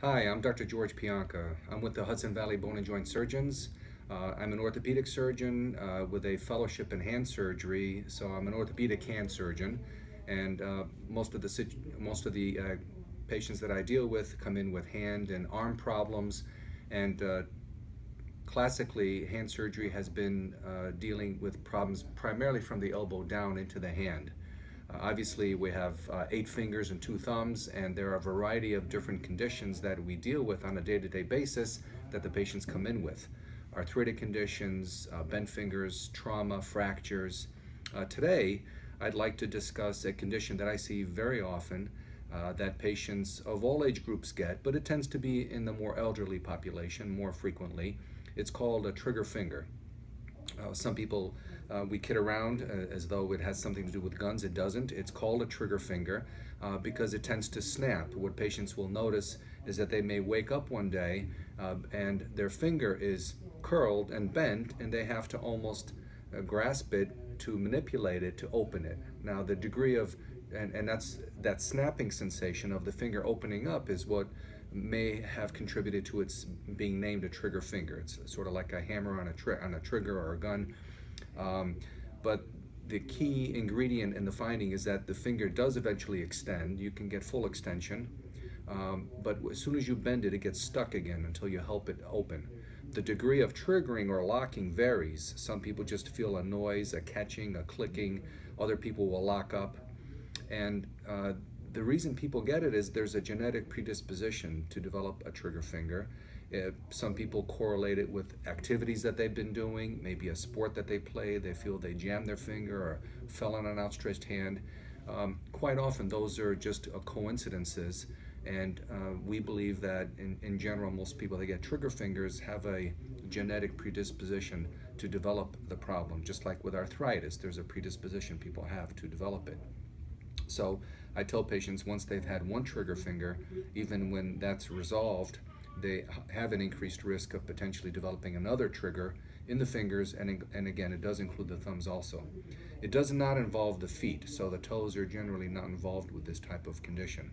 Hi, I'm Dr. George Pianka. I'm with the Hudson Valley Bone and Joint Surgeons. I'm an orthopedic surgeon with a fellowship in hand surgery, so I'm an orthopedic hand surgeon. And most of the patients that I deal with come in with hand and arm problems, and classically, hand surgery has been dealing with problems primarily from the elbow down into the hand. Obviously, we have 8 fingers and 2 thumbs, and there are a variety of different conditions that we deal with on a day-to-day basis that the patients come in with. Arthritic conditions, bent fingers, trauma, fractures. Today, I'd like to discuss a condition that I see very often that patients of all age groups get, but it tends to be in the more elderly population more frequently. It's called a trigger finger. Some people, we kid around as though it has something to do with guns. It doesn't. It's called a trigger finger because it tends to snap. What patients will notice is that they may wake up one day and their finger is curled and bent, and they have to almost grasp it to manipulate it to open it. Now, the degree of and that's that snapping sensation of the finger opening up is what may have contributed to its being named a trigger finger. It's sort of like a hammer on a trigger or a gun. But the key ingredient in the finding is that the finger does eventually extend. You can get full extension, but as soon as you bend it, it gets stuck again until you help it open. The degree of triggering or locking varies. Some people just feel a noise, a catching, a clicking. Other people will lock up. And the reason people get it is there's a genetic predisposition to develop a trigger finger. Some people correlate it with activities that they've been doing, maybe a sport that they play. They feel they jammed their finger or fell on an outstretched hand. Quite often, those are just coincidences. And we believe that in general, most people that get trigger fingers have a genetic predisposition to develop the problem. Just like with arthritis, there's a predisposition people have to develop it. So I tell patients once they've had one trigger finger, even when that's resolved, they have an increased risk of potentially developing another trigger in the fingers, and again, it does include the thumbs also. It does not involve the feet, so the toes are generally not involved with this type of condition.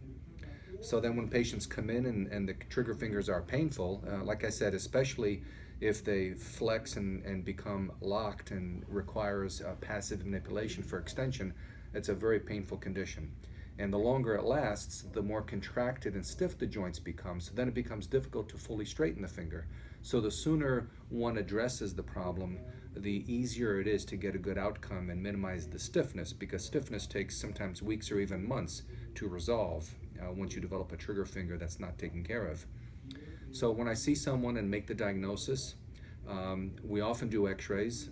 So then when patients come in and the trigger fingers are painful, like I said, especially if they flex and become locked and requires passive manipulation for extension, it's a very painful condition. And the longer it lasts, the more contracted and stiff the joints become, so then it becomes difficult to fully straighten the finger. So the sooner one addresses the problem, the easier it is to get a good outcome and minimize the stiffness, because stiffness takes sometimes weeks or even months to resolve once you develop a trigger finger that's not taken care of. So when I see someone and make the diagnosis, we often do x-rays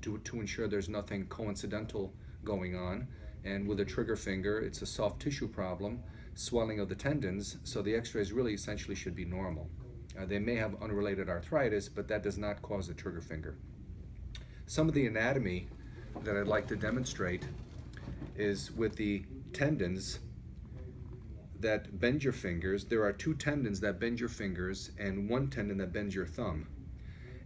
to ensure there's nothing coincidental going on. And with a trigger finger, it's a soft tissue problem, swelling of the tendons, so the x-rays really essentially should be normal. They may have unrelated arthritis, but that does not cause a trigger finger. Some of the anatomy that I'd like to demonstrate is with the tendons that bend your fingers. There are 2 tendons that bend your fingers and 1 tendon that bends your thumb.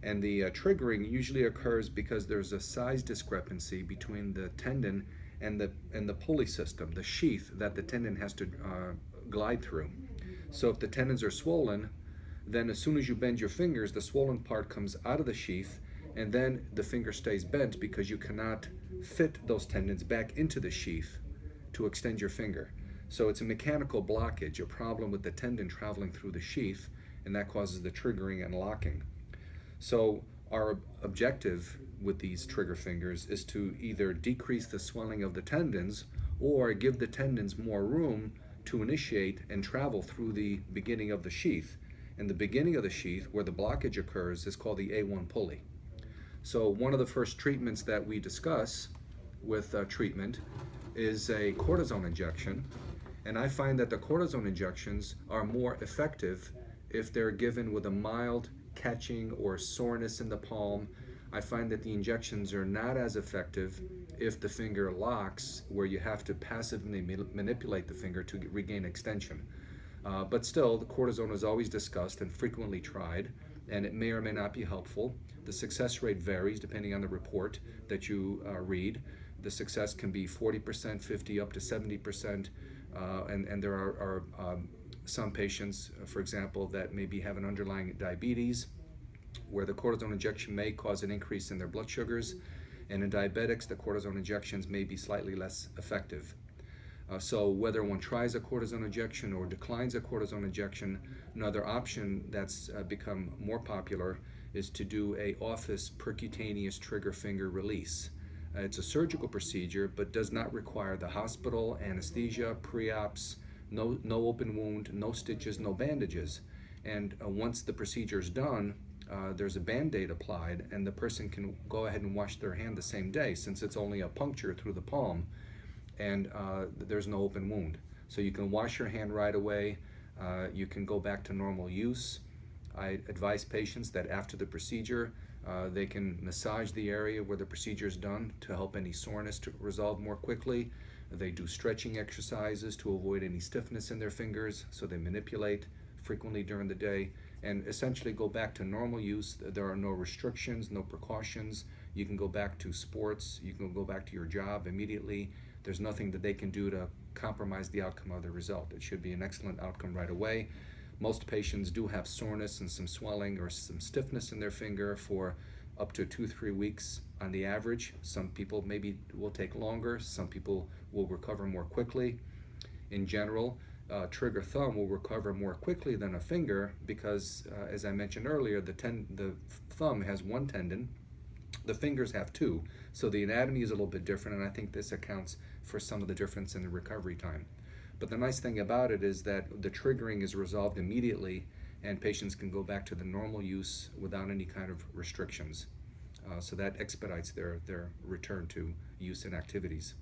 And the triggering usually occurs because there's a size discrepancy between the tendon and the pulley system, the sheath that the tendon has to glide through. So if the tendons are swollen, then as soon as you bend your fingers, the swollen part comes out of the sheath, and then the finger stays bent because you cannot fit those tendons back into the sheath to extend your finger. So it's a mechanical blockage, a problem with the tendon traveling through the sheath, and that causes the triggering and locking. So our objective with these trigger fingers is to either decrease the swelling of the tendons or give the tendons more room to initiate and travel through the beginning of the sheath. And the beginning of the sheath, where the blockage occurs, is called the A1 pulley. So one of the first treatments that we discuss with treatment is a cortisone injection. And I find that the cortisone injections are more effective if they're given with a mild catching or soreness in the palm. I find that the injections are not as effective if the finger locks, where you have to passively manipulate the finger to regain extension. But still, the cortisone is always discussed and frequently tried, and it may or may not be helpful. The success rate varies depending on the report that you read. The success can be 40%, 50, up to 70%, and there are some patients, for example, that maybe have an underlying diabetes, where the cortisone injection may cause an increase in their blood sugars, and in diabetics, the cortisone injections may be slightly less effective. So whether one tries a cortisone injection or declines a cortisone injection, another option that's become more popular is to do a office percutaneous trigger finger release. It's a surgical procedure, but does not require the hospital, anesthesia, pre-ops, no open wound, no stitches, no bandages. And once the procedure is done, there's a Band-Aid applied, and the person can go ahead and wash their hand the same day, since it's only a puncture through the palm, and there's no open wound. So you can wash your hand right away. You can go back to normal use. I advise patients that after the procedure, they can massage the area where the procedure is done to help any soreness to resolve more quickly. They do stretching exercises to avoid any stiffness in their fingers, so they manipulate frequently during the day and essentially go back to normal use. There are no restrictions, no precautions. You can go back to sports, you can go back to your job immediately. There's nothing that they can do to compromise the outcome of the result. It should be an excellent outcome right away. Most patients do have soreness and some swelling or some stiffness in their finger for up to 2-3 weeks on the average. Some people maybe will take longer, some people will recover more quickly. In general, trigger thumb will recover more quickly than a finger because, as I mentioned earlier, the thumb has one tendon, the fingers have two, so the anatomy is a little bit different, and I think this accounts for some of the difference in the recovery time. But the nice thing about it is that the triggering is resolved immediately, and patients can go back to the normal use without any kind of restrictions. So that expedites their return to use and activities.